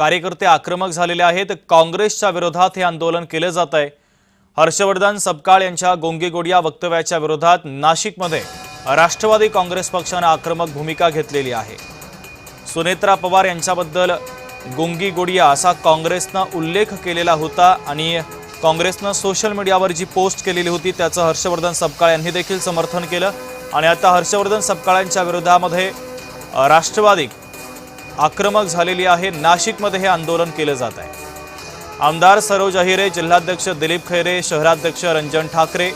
कार्यकर्ते आक्रमक झालेले आहेत। काँग्रेसच्या विरोधात हे आंदोलन केले जात आहे। हर्षवर्धन सपकाळ यांच्या गोंगीगोडिया वक्तव्याच्या विरोधात नाशिकमध्ये राष्ट्रवादी काँग्रेस पक्षाने आक्रमक भूमिका घेतलेली आहे। सुनेत्रा पवार यांच्याबद्दल गोंगीगोडिया असा काँग्रेसने उल्लेख केलेला होता आणि काँग्रेसने सोशल मीडियावर जी पोस्ट केलेली होती त्याचं हर्षवर्धन सपकाळ यांनी देखील समर्थन केलं आणि आता हर्षवर्धन सपकाळांच्या विरोधामध्ये राष्ट्रवादी आक्रमक झालेली आहे। नाशिकमध्ये हे आंदोलन केले जात आहे। आमदार सरोज अहिरे, जिल्हाध्यक्ष दिलीप खैरे, शहराध्यक्ष रंजन ठाकरे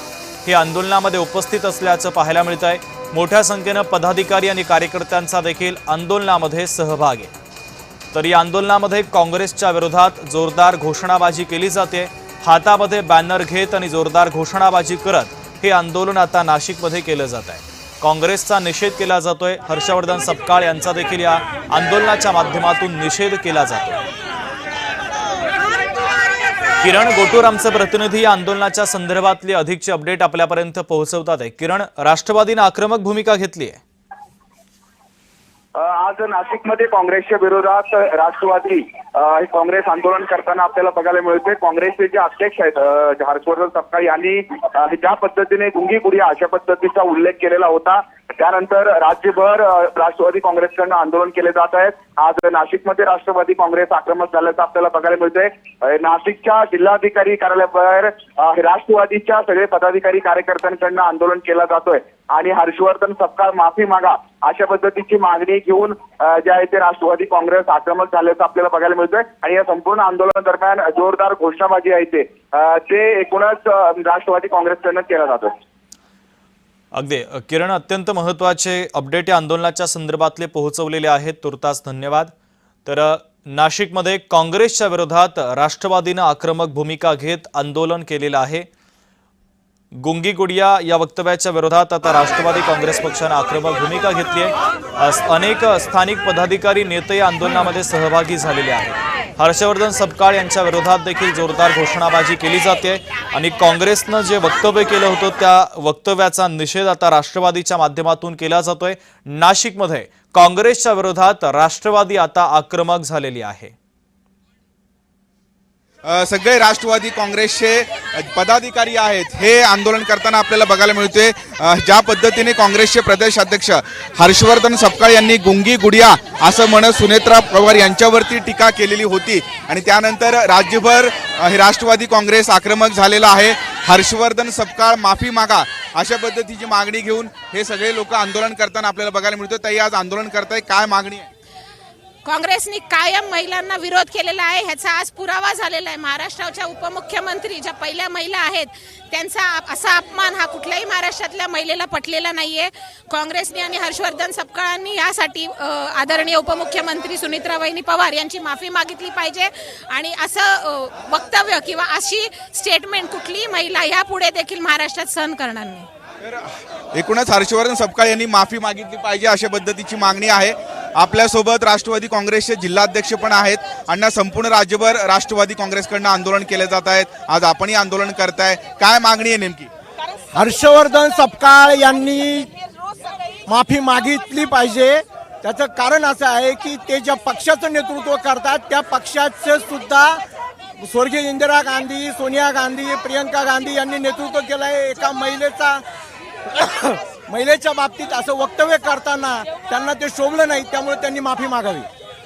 हे आंदोलनामध्ये उपस्थित असल्याचं पाहायला मिळत आहे। मोठ्या संख्येने पदाधिकारी आणि कार्यकर्त्यांचा देखील आंदोलनामध्ये सहभाग आहे। तर या आंदोलनामध्ये काँग्रेसच्या विरोधात जोरदार घोषणाबाजी केली जाते। हातामध्ये बॅनर घेत आणि जोरदार घोषणाबाजी करत हे आंदोलन आता नाशिकमध्ये केलं जात आहे। काँग्रेसचा निषेध केला जातोय। हर्षवर्धन सपकाळ यांचा देखील या आंदोलनाच्या माध्यमातून निषेध केला जातो। किरण गोटूर आमचे प्रतिनिधी या आंदोलनाच्या संदर्भातली अधिकची अपडेट आपल्यापर्यंत पोहोचवतात आहे। किरण, राष्ट्रवादीने आक्रमक भूमिका घेतली आहे। आज नाशिकमध्ये काँग्रेसच्या विरोधात राष्ट्रवादी काँग्रेस आंदोलन करताना आपल्याला बघायला मिळते। काँग्रेसचे जे अध्यक्ष आहेत हर्षवर्धन सपकाळ यांनी ज्या पद्धतीने गोंगीगोडिया अशा पद्धतीचा उल्लेख केलेला होता, त्यानंतर राज्यभर राष्ट्रवादी काँग्रेसकडून आंदोलन केले जात आहेत। आज नाशिकमध्ये राष्ट्रवादी काँग्रेस आक्रमक झाल्याचं आपल्याला बघायला मिळतंय। नाशिकच्या जिल्हाधिकारी कार्यालयाबाहेर राष्ट्रवादीच्या सगळे पदाधिकारी कार्यकर्त्यांकडून आंदोलन केलं जातोय आणि हर्षवर्धन सपकाळ माफी मागा अशा पद्धतीची मागणी घेऊन जे आहे ते राष्ट्रवादी काँग्रेस आक्रमक झाल्याचं आपल्याला बघायला मिळतंय आणि या संपूर्ण आंदोलन दरम्यान जोरदार घोषणाबाजी आहे ते एकूणच राष्ट्रवादी काँग्रेसकडून केला जातोय। अगदी किरण, अत्यंत महत्त्वाचे अपडेट या आंदोलनाच्या संदर्भातले पोहोचवलेले आहेत। तुर्तास धन्यवाद। तर नाशिकमध्ये काँग्रेसच्या विरोधात राष्ट्रवादीने आक्रमक भूमिका घेत आंदोलन केलेलं आहे। गोंगीगोडिया या वक्तव्याच्या विरोधात आता राष्ट्रवादी काँग्रेस पक्षाने आक्रमक भूमिका घेतली आहे। अनेक स्थानिक पदाधिकारी नेते या आंदोलनामध्ये सहभागी झालेले आहेत। हर्षवर्धन सपकाळ यांच्या विरोधात देखील जोरदार घोषणाबाजी केली जाते आणि काँग्रेसने जे वक्तव्य केलं होतं त्या वक्तव्याचा निषेध आता राष्ट्रवादीच्या माध्यमातून केला जातोय। नाशिकमध्ये काँग्रेसच्या विरोधात राष्ट्रवादी आता आक्रमक झालेली आहे। सगळे राष्ट्रवादी काँग्रेसचे पदाधिकारी आहेत हे आंदोलन करताना आपल्याला बघायला मिळते। ज्या पद्धतीने काँग्रेसचे प्रदेश अध्यक्ष हर्षवर्धन सपकाळ यांनी गोंगीगोडिया असं म्हणत सुनेत्रा पवार यांच्यावरती टीका केलेली होती आणि त्यानंतर राज्यभर हे राष्ट्रवादी काँग्रेस आक्रमक झालेला आहे। हर्षवर्धन सपकाळ माफी मागा अशा पद्धतीची मागणी घेऊन हे सगळे लोक आंदोलन करताना आपल्याला बघायला मिळतं। ताई, आज आंदोलन करताय, काय मागणी आहे? काँग्रेसने कायम महिलांना विरोध केलेला आहे, ह्याचा आज पुरावा झालेला आहे। महाराष्ट्राच्या उपमुख्यमंत्री ज्या पहिल्या महिला आहेत त्यांचा असा अपमान हा कुठल्याही महाराष्ट्रातल्या महिलेला पटलेला नाहीये। काँग्रेसने आणि हर्षवर्धन सपकाळांनी यासाठी आदरणीय उपमुख्यमंत्री सुनेत्राबाई पवार यांची माफी मागितली पाहिजे आणि असं वक्तव्य किंवा अशी स्टेटमेंट कुठलीही महिला यापुढे देखील महाराष्ट्रात सहन करणार नाही। एकूणच हर्षवर्धन सपकाळ यांनी माफी मागितली पाहिजे अशा पद्धतीची मागणी आहे। आपल्यासोबत राष्ट्रवादी काँग्रेसचे जिल्हाध्यक्ष पण आहेत। अण्णा, संपूर्ण राज्यभर राष्ट्रवादी काँग्रेसकडून आंदोलन केले जात आहेत, आज आपणही आंदोलन करताय, काय मागणी आहे नेमकी? हर्षवर्धन सपकाळ यांनी माफी मागितली पाहिजे। त्याचं कारण असं आहे की ते ज्या पक्षाचं नेतृत्व करतात त्या पक्षाचे सुद्धा स्वर्गीय इंदिरा गांधी, सोनिया गांधी, प्रियंका गांधी यांनी नेतृत्व केलं आहे। एका महिलेच्या बाबतीत असं वक्तव्य करताना त्यांना ते शोभलं नाही, त्यामुळे त्यांनी माफी मागावी।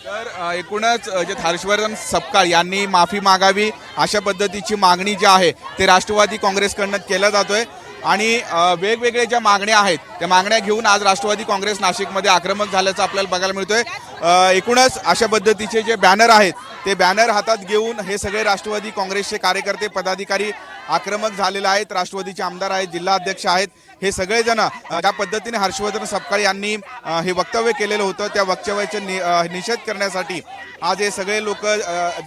तर एकूणच जे हर्षवर्धन सपकाळ यांनी माफी मागावी अशा पद्धतीची मागणी जी आहे ते राष्ट्रवादी काँग्रेसकडून केलं जातोय आणि वेगवेगळे ज्या मागण्या आहेत त्या मागण्या घेऊन आज राष्ट्रवादी काँग्रेस नाशिकमध्ये आक्रमक झाल्याचं आपल्याला बघायला मिळतोय। एकूणच अशा पद्धतीचे जे बॅनर आहेत ते बॅनर हातात घेऊन हे सगळे राष्ट्रवादी काँग्रेसचे कार्यकर्ते पदाधिकारी आक्रमक झालेले आहेत। राष्ट्रवादीचे आमदार आहेत, जिल्हाध्यक्ष आहेत, हे सगळेजण ज्या पद्धतीने हर्षवर्धन सपकाळ यांनी हे वक्तव्य केलेलं होतं त्या वक्तव्याचे निषेध करण्यासाठी आज हे सगळे लोक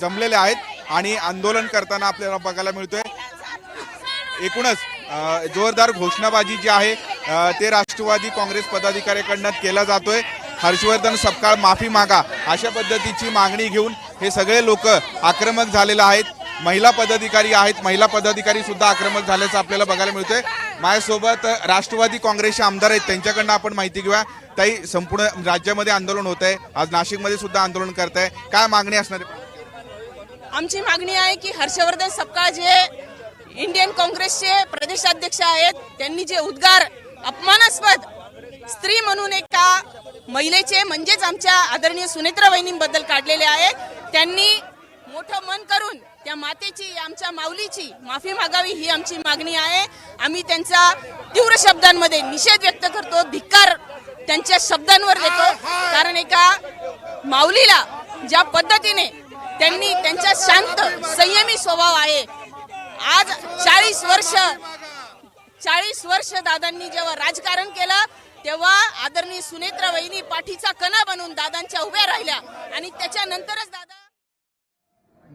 जमलेले आहेत आणि आंदोलन करताना आपल्याला बघायला मिळतोय। एकूणच जोरदार घोषणाबाजी जी आहे ते राष्ट्रवादी काँग्रेस पदाधिकाऱ्यांकडून केला जातोय। हर्षवर्धन सपकाळ माफी मागा अशा पद्धतीची मागणी घेऊन हे सगळे लोक आक्रमक झालेले आहेत। महिला पदाधिकारी आहेत, महिला पदाधिकारी सुद्धा आक्रमक झाल्याचं आपल्याला बघायला मिळतंय। माझ्यासोबत राष्ट्रवादी काँग्रेसचे आमदार आहेत, त्यांच्याकडनं आपण माहिती घेऊया। ताई, संपूर्ण राज्यामध्ये आंदोलन होत आहे, आज नाशिकमध्ये सुद्धा आंदोलन करताय, काय मागणी असणार आहे? आमची मागणी आहे की हर्षवर्धन सपकाळ जे इंडियन काँग्रेसचे प्रदेशाध्यक्ष आहेत, त्यांनी जे उद्गार अपमानास्पद स्त्री म्हणून एका महिलेचे म्हणजेच आमच्या आदरणीय सुनेत्रा वहिनींबद्दल काढलेले आहेत, त्यांनी मोठं मन करून त्या मातेची, आमच्या माऊलीची माफी मागावी ही आमची मागणी आहे. आम्ही त्यांचा तीव्र शब्दांमध्ये निषेध व्यक्त करतो, धिक्कार त्यांच्या शब्दांवर देतो. कारण एका माऊलीला ज्या पद्धतीने त्यांनी त्यांचा शांत संयमी स्वभाव आहे, आज 40 वर्ष दादांनी जेव्हा राजकारण केलं तेव्हा आदरणीय सुनेत्रा वहिनी पाठीचा कणा बनून दादांच्या उभ्या राहिल्या आणि त्याच्यानंतरच दादा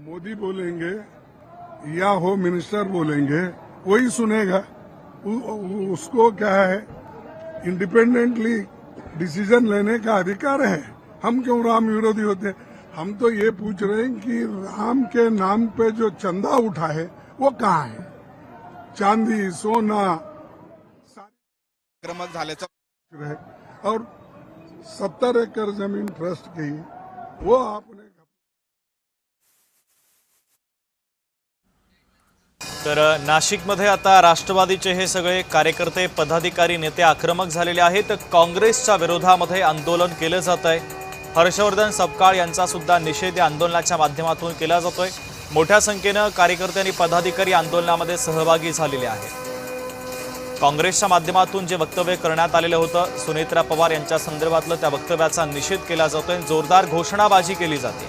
मोदी बोलेंगे या होम मिनिस्टर बोलेंगे वही सुनेगा। उसको क्या है, इंडिपेंडेंटली डिसीजन लेने का अधिकार है। हम क्यों राम विरोधी होते? हम तो ये पूछ रहे हैं कि राम के नाम पे जो चंदा उठा है वो कहाँ है? चांदी सोना आक्रमक झाल्याचं है और 70 एकड़ जमीन ट्रस्ट की वो आपने तर नाशिकमध्ये आता राष्ट्रवादीचे हे सगळे कार्यकर्ते, पदाधिकारी, नेते आक्रमक झालेले आहेत. काँग्रेसच्या विरोधामध्ये आंदोलन केलं जात आहे. हर्षवर्धन सपकाळ यांचा सुद्धा निषेध या आंदोलनाच्या माध्यमातून केला जातोय. मोठ्या संख्येनं कार्यकर्ते आणि पदाधिकारी आंदोलनामध्ये सहभागी झालेले आहेत. काँग्रेसच्या माध्यमातून जे वक्तव्य करण्यात आलेलं होतं, सुनेत्रा पवार यांच्या संदर्भातलं त्या वक्तव्याचा निषेध केला जातोय. जोरदार घोषणाबाजी केली जाते.